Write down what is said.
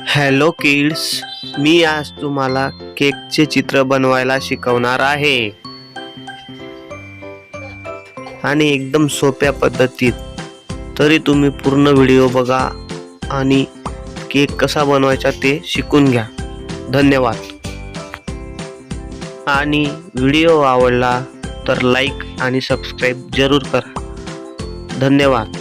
Hello kids, मी आज तुम्हाला केकचे चित्र बनवायला शिकवणार आहे आणि एकदम सोप्या पद्धतीत. तरी तुम्ही पूर्ण व्हिडिओ बघा आणि केक कसा बनवायचा ते शिकून घ्या. धन्यवाद. आणि व्हिडिओ आवडला तर लाईक आणि सबस्क्राईब जरूर करा. धन्यवाद.